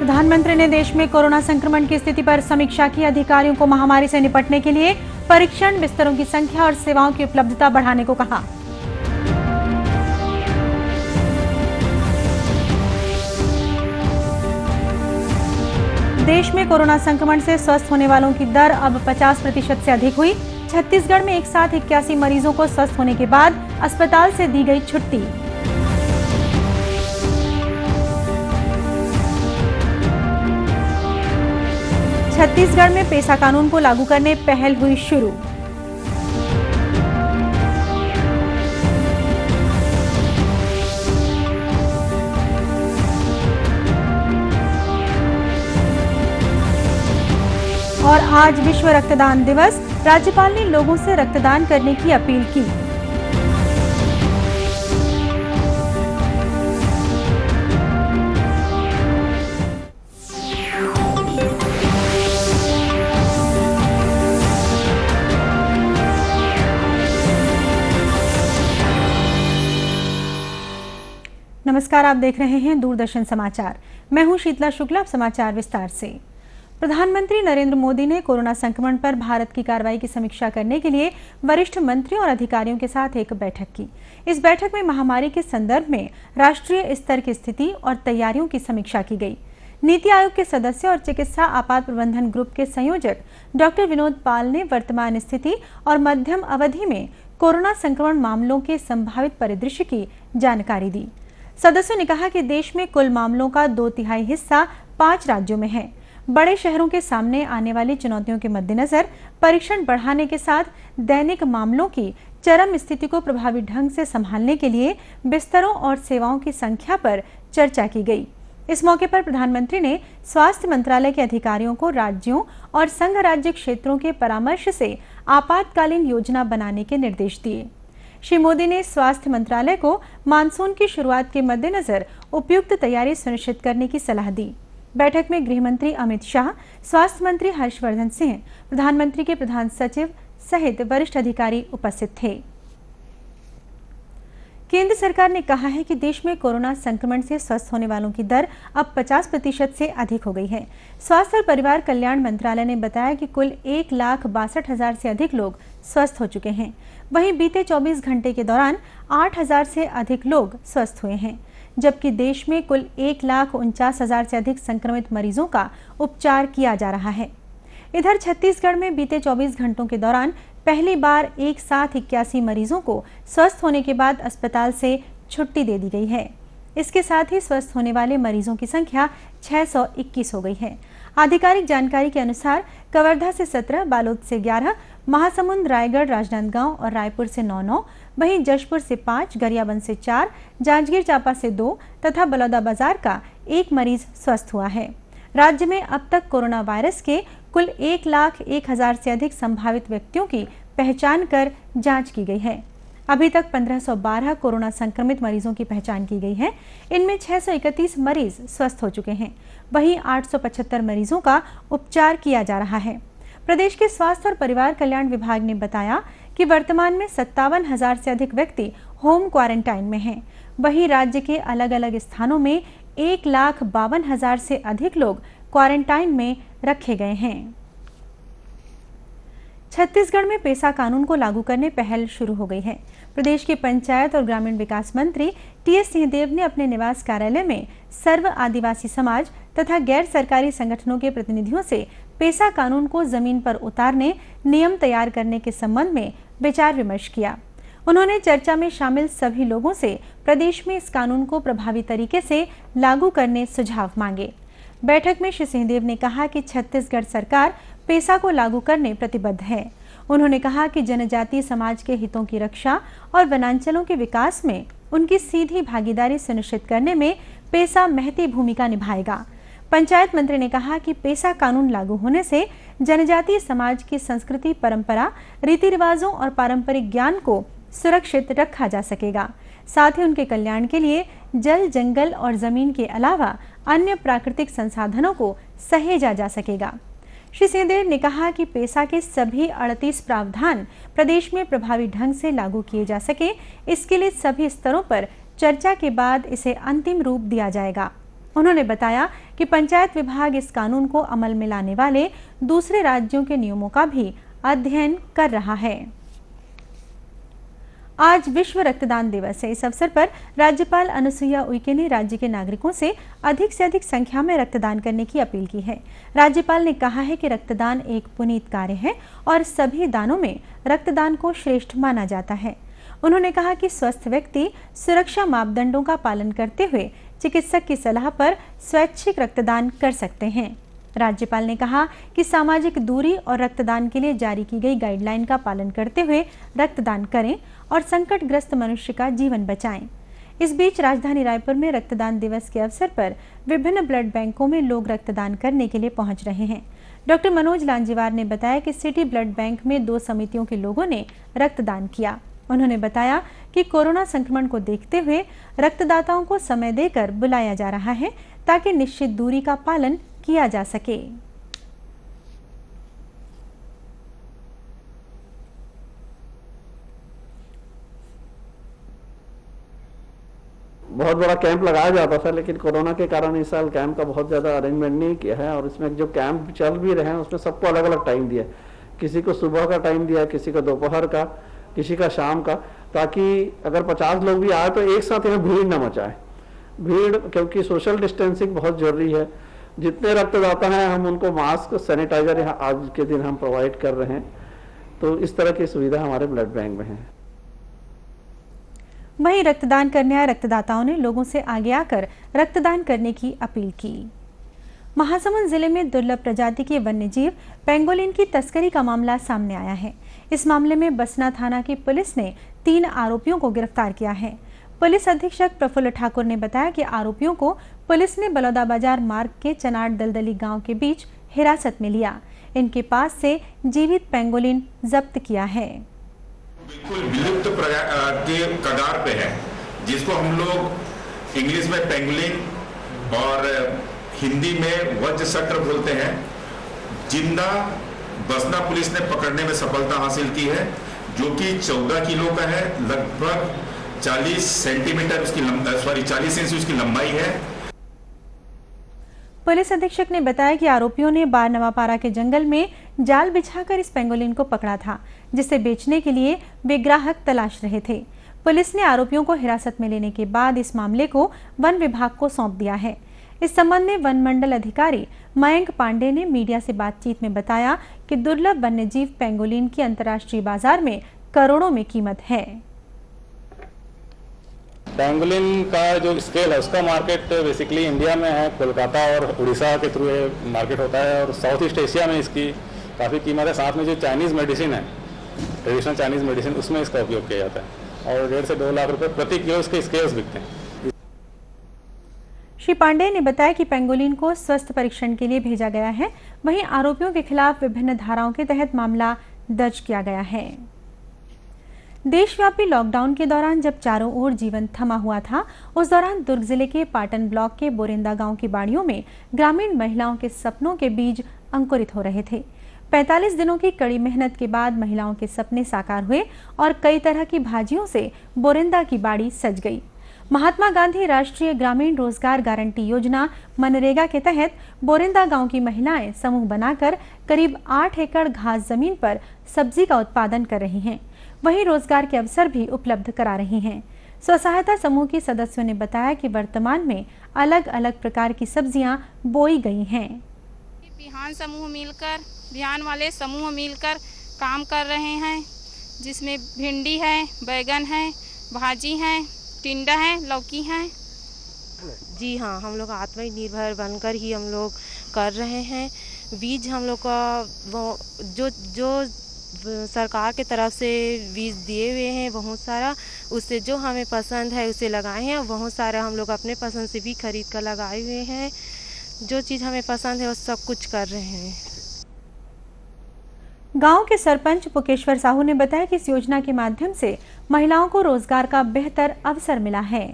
प्रधानमंत्री ने देश में कोरोना संक्रमण की स्थिति पर समीक्षा की। अधिकारियों को महामारी से निपटने के लिए परीक्षण बिस्तरों की संख्या और सेवाओं की उपलब्धता बढ़ाने को कहा। देश में कोरोना संक्रमण से स्वस्थ होने वालों की दर अब 50% से अधिक हुई। छत्तीसगढ़ में एक साथ 81 मरीजों को स्वस्थ होने के बाद अस्पताल से दी गई छुट्टी। छत्तीसगढ़ में पेसा कानून को लागू करने पहल हुई शुरू। और आज विश्व रक्तदान दिवस, राज्यपाल ने लोगों से रक्तदान करने की अपील की। नमस्कार, आप देख रहे हैं दूरदर्शन समाचार। मैं हूं शीतला शुक्ला। अब समाचार विस्तार से। प्रधानमंत्री नरेंद्र मोदी ने कोरोना संक्रमण पर भारत की कार्रवाई की समीक्षा करने के लिए वरिष्ठ मंत्रियों और अधिकारियों के साथ एक बैठक की। इस बैठक में महामारी के संदर्भ में राष्ट्रीय स्तर की स्थिति और तैयारियों की समीक्षा की गई। नीति आयोग के सदस्य और चिकित्सा आपात प्रबंधन ग्रुप के संयोजक डॉक्टर विनोद पाल ने वर्तमान स्थिति और मध्यम अवधि में कोरोना संक्रमण मामलों के संभावित परिदृश्य की जानकारी दी। सदस्यों ने कहा कि देश में कुल मामलों का 2/3 हिस्सा 5 राज्यों में है। बड़े शहरों के सामने आने वाली चुनौतियों के मद्देनजर परीक्षण बढ़ाने के साथ दैनिक मामलों की चरम स्थिति को प्रभावी ढंग से संभालने के लिए बिस्तरों और सेवाओं की संख्या पर चर्चा की गई। इस मौके पर प्रधानमंत्री ने स्वास्थ्य मंत्रालय के अधिकारियों को राज्यों और संघ राज्य क्षेत्रों के परामर्श से आपातकालीन योजना बनाने के निर्देश दिए। श्री मोदी ने स्वास्थ्य मंत्रालय को मानसून की शुरुआत के मद्देनजर उपयुक्त तैयारी सुनिश्चित करने की सलाह दी। बैठक में गृह मंत्री अमित शाह, स्वास्थ्य मंत्री हर्षवर्धन सिंह, प्रधानमंत्री के प्रधान सचिव सहित वरिष्ठ अधिकारी उपस्थित थे। केंद्र सरकार ने कहा है कि देश में कोरोना संक्रमण से स्वस्थ होने वालों की दर अब 50% से अधिक हो गई है। स्वास्थ्य और परिवार कल्याण मंत्रालय ने बताया कि कुल 1,62,000 से अधिक लोग स्वस्थ हो चुके हैं। वहीं बीते 24 घंटे के दौरान 8,000 से अधिक लोग स्वस्थ हुए हैं, जबकि देश में कुल 1,49,000 से अधिक संक्रमित मरीजों का उपचार किया जा रहा है। इधर छत्तीसगढ़ में बीते 24 घंटों के दौरान पहली बार एक साथ 81 मरीजों को स्वस्थ होने के बाद अस्पताल से छुट्टी दे दी गई है। इसके साथ ही स्वस्थ होने वाले मरीजों की संख्या 621 हो गई है। आधिकारिक जानकारी के अनुसार कवर्धा से 17, बालोद से 11, महासमुंद, रायगढ़, राजनांदगांव और रायपुर से 9-9, वहीं जशपुर से 5, गरियाबंद से 4, जांजगीर चांपा से 2 तथा बलौदाबाजार का 1 मरीज स्वस्थ हुआ है। राज्य में अब तक कोरोना वायरस के कुल 1,01,000 से अधिक संभावित व्यक्तियों की पहचान कर जांच की गई है। अभी तक 1512 कोरोना संक्रमित मरीजों की पहचान की गई है। इनमें 631 मरीज स्वस्थ हो चुके हैं। वहीं 875 मरीजों का उपचार किया जा रहा है। प्रदेश के स्वास्थ्य और परिवार कल्याण विभाग ने बताया कि वर्तमान में 57,000 से अधिक व्यक्ति होम क्वारंटाइन में हैं। वहीं राज्य के अलग अलग स्थानों में 1,52,000 से अधिक लोग क्वारंटाइन में रखे गए हैं। छत्तीसगढ़ में पेसा कानून को लागू करने पहल शुरू हो गई है। प्रदेश के पंचायत और ग्रामीण विकास मंत्री टीएस सिंहदेव ने अपने निवास कार्यालय में सर्व आदिवासी समाज तथा गैर सरकारी संगठनों के प्रतिनिधियों से पेसा कानून को जमीन पर उतारने, नियम तैयार करने के संबंध में विचार विमर्श किया। उन्होंने चर्चा में शामिल सभी लोगों से प्रदेश में इस कानून को प्रभावी तरीके से लागू करने सुझाव मांगे। बैठक में श्री सिंहदेव ने कहा कि छत्तीसगढ़ सरकार पेसा को लागू करने प्रतिबद्ध है। उन्होंने कहा कि जनजातीय समाज के हितों की रक्षा और वनांचलों के विकास में उनकी सीधी भागीदारी सुनिश्चित करने में पेसा महती भूमिका निभाएगा। पंचायत मंत्री ने कहा कि पेसा कानून लागू होने से जनजातीय समाज की संस्कृति, परंपरा, रीति रिवाजों और पारंपरिक ज्ञान को सुरक्षित रखा जा सकेगा। साथ ही उनके कल्याण के लिए जल, जंगल और जमीन के अलावा अन्य प्राकृतिक संसाधनों को सहेजा जा सकेगा। श्री सिंहदेव ने कहा कि पेसा के सभी 38 प्रावधान प्रदेश में प्रभावी ढंग से लागू किए जा सके, इसके लिए सभी स्तरों पर चर्चा के बाद इसे अंतिम रूप दिया जाएगा। उन्होंने बताया कि पंचायत विभाग इस कानून को अमल में लाने वाले दूसरे राज्यों के नियमों का भी अध्ययन कर रहा है। आज विश्व रक्तदान दिवस है। इस अवसर पर राज्यपाल अनुसुईया उइके ने राज्य के नागरिकों से अधिक संख्या में रक्तदान करने की अपील की है। राज्यपाल ने कहा है कि रक्तदान एक पुनीत कार्य है और सभी दानों में रक्तदान को श्रेष्ठ माना जाता है। उन्होंने कहा कि स्वस्थ व्यक्ति सुरक्षा मापदंडों का पालन करते हुए चिकित्सक की सलाह पर स्वैच्छिक रक्तदान कर सकते हैं। राज्यपाल ने कहा कि सामाजिक दूरी और रक्तदान के लिए जारी की गई गाइडलाइन का पालन करते हुए रक्तदान करें और संकटग्रस्त मनुष्य का जीवन बचाएं। इस बीच राजधानी रायपुर में रक्तदान दिवस के अवसर पर विभिन्न ब्लड बैंकों में लोग रक्तदान करने के लिए पहुंच रहे हैं। डॉक्टर मनोज लांजीवार ने बताया कि सिटी ब्लड बैंक में 2 समितियों के लोगों ने रक्तदान किया। उन्होंने बताया कि कोरोना संक्रमण को देखते हुए रक्तदाताओं को समय देकर बुलाया जा रहा है ताकि निश्चित दूरी का पालन किया जा सके। बहुत बड़ा कैंप लगाया जाता था, लेकिन कोरोना के कारण इस साल कैंप का बहुत ज़्यादा अरेंजमेंट नहीं किया है और इसमें जो कैंप चल भी रहे हैं उसमें सबको अलग अलग टाइम दिया। किसी को सुबह का टाइम दिया, किसी को दोपहर का, किसी का शाम का, ताकि अगर 50 लोग भी आए तो एक साथ यहाँ भीड़ न मचाए। भीड़, क्योंकि सोशल डिस्टेंसिंग बहुत जरूरी है। जितने रक्तदाता हैं हम उनको मास्क, सैनिटाइजर यहाँ आज के दिन हम प्रोवाइड कर रहे हैं। तो इस तरह की सुविधा हमारे ब्लड बैंक में है। वहीं रक्तदान करने आए रक्तदाताओं ने लोगों से आगे आकर रक्तदान करने की अपील की। महासमुंद जिले में दुर्लभ प्रजाति के वन्यजीव पेंगोलिन की तस्करी का मामला सामने आया है। इस मामले में बसना थाना की पुलिस ने 3 आरोपियों को गिरफ्तार किया है। पुलिस अधीक्षक प्रफुल्ल ठाकुर ने बताया कि आरोपियों को पुलिस ने बलौदा बाजार मार्ग के चनाट दलदली गांव के बीच हिरासत में लिया। इनके पास से जीवित पेंगोलिन जब्त किया है। बिल्कुल विलुप्त के कगार पे है, जिसको हम लोग इंग्लिश में पेंगुलिन और हिंदी में वज्र शक्र बोलते हैं। जिंदा बसना पुलिस ने पकड़ने में सफलता हासिल की है, जो कि 14 किलो का है। लगभग 40 सेंटीमीटर उसकी 40 इंच उसकी लंबाई है। पुलिस अधीक्षक ने बताया कि आरोपियों ने बार नवापारा के जंगल में जाल बिछाकर इस पेंगोलिन को पकड़ा था, जिसे बेचने के लिए वे ग्राहक तलाश रहे थे। पुलिस ने आरोपियों को हिरासत में लेने के बाद इस मामले को वन विभाग को सौंप दिया है। इस संबंध में वन मंडल अधिकारी मयंक पांडे ने मीडिया से बातचीत में बताया कि दुर्लभ वन्यजीव पेंगोलिन की अंतर्राष्ट्रीय बाजार में करोड़ों में कीमत है। पेंगोलिन का जो स्केल है उसका मार्केट बेसिकली इंडिया में है, कोलकाता और उड़ीसा के थ्रू ये मार्केट होता है और साउथ ईस्ट एशिया में इसकी काफ़ी कीमत है। साथ में जो चाइनीज़ मेडिसिन है, ट्रेडिशनल चाइनीज़ मेडिसिन, उसमें इसका उपयोग किया जाता है और 1.5 से 2 लाख रुपए प्रति किलो इसके स्केल्स बिकते हैं। श्री पांडे ने बताया कि पेंगोलिन को स्वास्थ्य परीक्षण के लिए भेजा गया है। वहीं आरोपियों के खिलाफ विभिन्न धाराओं के तहत मामला दर्ज किया गया है। देशव्यापी लॉकडाउन के दौरान जब चारों ओर जीवन थमा हुआ था, उस दौरान दुर्ग जिले के पाटन ब्लॉक के बोरेंदा गांव की बाड़ियों में ग्रामीण महिलाओं के सपनों के बीज अंकुरित हो रहे थे। 45 दिनों की कड़ी मेहनत के बाद महिलाओं के सपने साकार हुए और कई तरह की भाजियों से बोरेंदा की बाड़ी सज गई। महात्मा गांधी राष्ट्रीय ग्रामीण रोजगार गारंटी योजना मनरेगा के तहत बोरेंदा गांव की महिलाएं समूह बनाकर करीब 8 एकड़ घास जमीन पर सब्जी का उत्पादन कर रही हैं। वहीं रोजगार के अवसर भी उपलब्ध करा रही हैं। स्वसहायता समूह के सदस्यों ने बताया कि वर्तमान में अलग अलग प्रकार की सब्जियां बोई गई हैं। बिहान वाले समूह मिलकर काम कर रहे हैं, जिसमें भिंडी है, बैगन है, भाजी है, टिंडा है, लौकी है। जी हाँ, हम लोग आत्मनिर्भर बनकर ही हम लोग कर रहे हैं। बीज हम लोग का वो जो सरकार के तरफ से बीज दिए हुए हैं बहुत सारा, उससे जो हमें पसंद है उसे लगाए हैं। बहुत सारा हम लोग अपने पसंद से भी खरीद कर लगाए हुए हैं। जो चीज़ हमें पसंद है वो सब कुछ कर रहे हैं। गांव के सरपंच पुकेश्वर साहू ने बताया कि इस योजना के माध्यम से महिलाओं को रोजगार का बेहतर अवसर मिला है।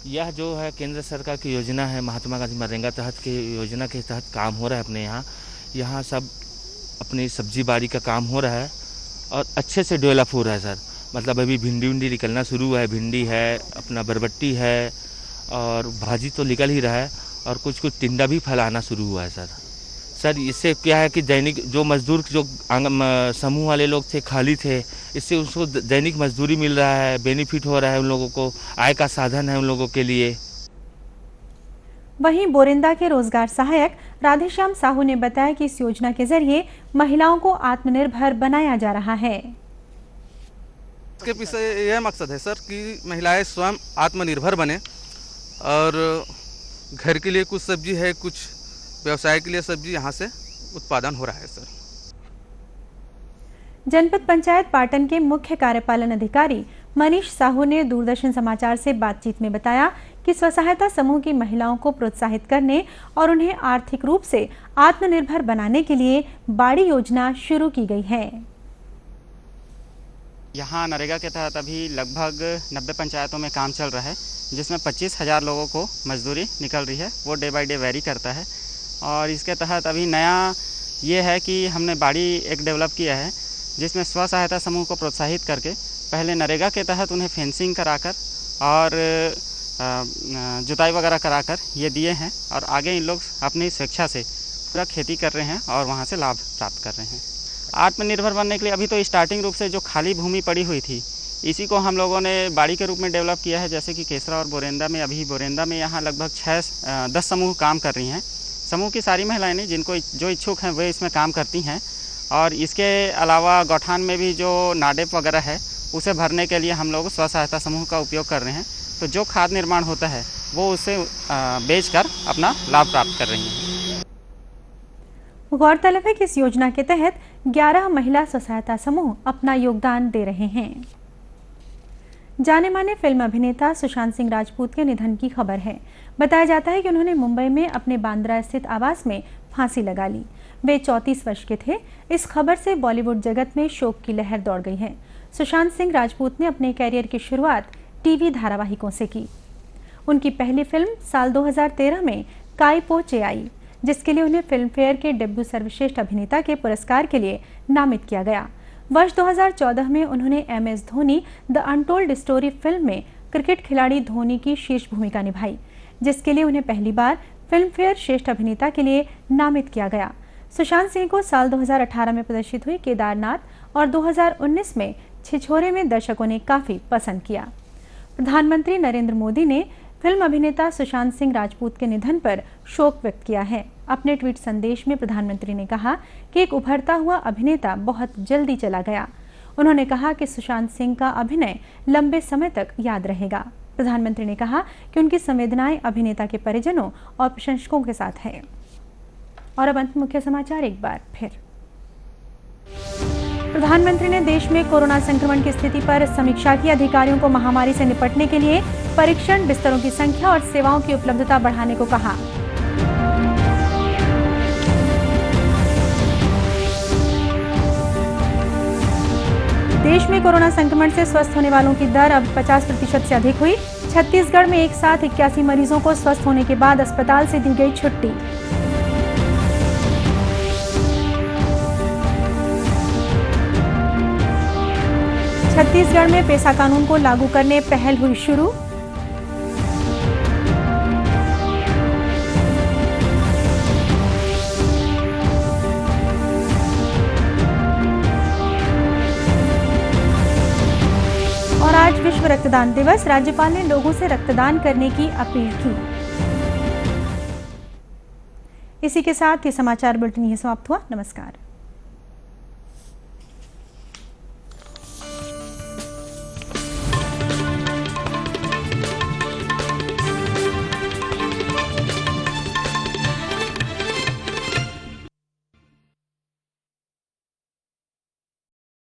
यह जो है केंद्र सरकार की योजना है, महात्मा गांधी मनरेगा तहत की योजना के तहत काम हो रहा है अपने यहाँ सब अपनी सब्जी बाड़ी का काम हो रहा है और अच्छे से डेवलप हो रहा है सर। मतलब अभी भिंडी निकलना शुरू है, भिंडी है, अपना बरबट्टी है और भाजी तो निकल ही रहा है और कुछ कुछ टिंडा भी फैलाना शुरू हुआ है सर। इससे क्या है कि दैनिक जो मजदूर जो समूह वाले लोग थे खाली थे, इससे उसको दैनिक मजदूरी मिल रहा है, बेनिफिट हो रहा है, उन लोगों को आय का साधन है उन लोगों के लिए। वहीं बोरिंदा के रोजगार सहायक राधेश्याम साहू ने बताया कि इस योजना के जरिए महिलाओं को आत्मनिर्भर बनाया जा रहा है। इसके पीछे यह मकसद है सर कि महिलाएं स्वयं आत्मनिर्भर बने और घर के लिए कुछ सब्जी है, कुछ व्यवसाय के लिए सब्जी यहाँ से उत्पादन हो रहा है सर। जनपद पंचायत पाटन के मुख्य कार्यपालन अधिकारी मनीष साहू ने दूरदर्शन समाचार से बातचीत में बताया कि स्वसहायता समूह की महिलाओं को प्रोत्साहित करने और उन्हें आर्थिक रूप से आत्मनिर्भर बनाने के लिए बाड़ी योजना शुरू की गई है। यहाँ नरेगा के तहत अभी लगभग 90 पंचायतों में काम चल रहा है, जिसमें 25,000 लोगों को मजदूरी निकल रही है। वो डे बाय डे वेरी करता है और इसके तहत अभी नया ये है कि हमने बाड़ी एक डेवलप किया है, जिसमें स्व सहायता समूह को प्रोत्साहित करके पहले नरेगा के तहत उन्हें फेंसिंग कराकर और जुताई वगैरह कराकर ये दिए हैं और आगे इन लोग अपनी स्वेच्छा से पूरा खेती कर रहे हैं और वहाँ से लाभ प्राप्त कर रहे हैं। आत्मनिर्भर बनने के लिए अभी तो स्टार्टिंग रूप से जो खाली भूमि पड़ी हुई थी, इसी को हम लोगों ने बाड़ी के रूप में डेवलप किया है। जैसे कि केसरा और बोरेंदा में, अभी बोरेंदा में यहाँ लगभग 10 समूह काम कर रही हैं। समूह की सारी महिलाएं नहीं, जिनको जो इच्छुक हैं वे इसमें काम करती हैं। और इसके अलावा गौठान में भी जो नाडेप वगैरह है उसे भरने के लिए हम लोग स्व सहायता समूह का उपयोग कर रहे हैं। तो जो खाद निर्माण होता है वो उसे बेचकर अपना लाभ प्राप्त कर रही हैं। गौरतलब है कि इस योजना के तहत 11 महिला स्व सहायता समूह अपना योगदान दे रहे हैं। जाने माने फिल्म अभिनेता सुशांत सिंह राजपूत के निधन की खबर है। बताया जाता है कि उन्होंने मुंबई में अपने बांद्रा स्थित आवास में फांसी लगा ली। वे 34 वर्ष के थे। इस खबर से बॉलीवुड जगत में शोक की लहर दौड़ गई है। सुशांत सिंह राजपूत ने अपने कैरियर की शुरुआत टीवी धारावाहिकों से की। उनकी पहली फिल्म साल 2013 में काई पो चे आई, जिसके लिए उन्हें फिल्म फेयर के डेब्यू सर्वश्रेष्ठ अभिनेता के पुरस्कार के लिए नामित किया गया। वर्ष 2014 में उन्होंने MS Dhoni the untold story film में क्रिकेट खिलाड़ी धोनी की शीर्ष भूमिका निभाई, जिसके लिए उन्हें पहली बार फिल्म फेयर श्रेष्ठ अभिनेता के लिए नामित किया गया। सुशांत सिंह को साल 2018 में प्रदर्शित हुई केदारनाथ और 2019 में छिछोरे में दर्शकों ने काफी पसंद किया। प्रधानमंत्री नरेंद्र मोदी ने फिल्म अभिनेता सुशांत सिंह राजपूत के निधन पर शोक व्यक्त किया है। अपने ट्वीट संदेश में प्रधानमंत्री ने कहा कि एक उभरता हुआ अभिनेता बहुत जल्दी चला गया। उन्होंने कहा कि सुशांत सिंह का अभिनय लंबे समय तक याद रहेगा। प्रधानमंत्री ने कहा कि उनकी संवेदनाएं अभिनेता के परिजनों और प्रशंसकों के साथ है। और अब अंत मुख्य समाचार एक बार फिर। प्रधानमंत्री ने देश में कोरोना संक्रमण की स्थिति पर समीक्षा की। अधिकारियों को महामारी से निपटने के लिए परीक्षण, बिस्तरों की संख्या और सेवाओं की उपलब्धता बढ़ाने को कहा। देश में कोरोना संक्रमण से स्वस्थ होने वालों की दर अब 50% से अधिक हुई। छत्तीसगढ़ में एक साथ 81 मरीजों को स्वस्थ होने के बाद अस्पताल से दी गई छुट्टी। छत्तीसगढ़ में पेशा कानून को लागू करने पहल हुई शुरू। और आज विश्व रक्तदान दिवस, राज्यपाल ने लोगों से रक्तदान करने की अपील की। इसी के साथ ये समाचार बुलेटिन समाप्त हुआ। नमस्कार।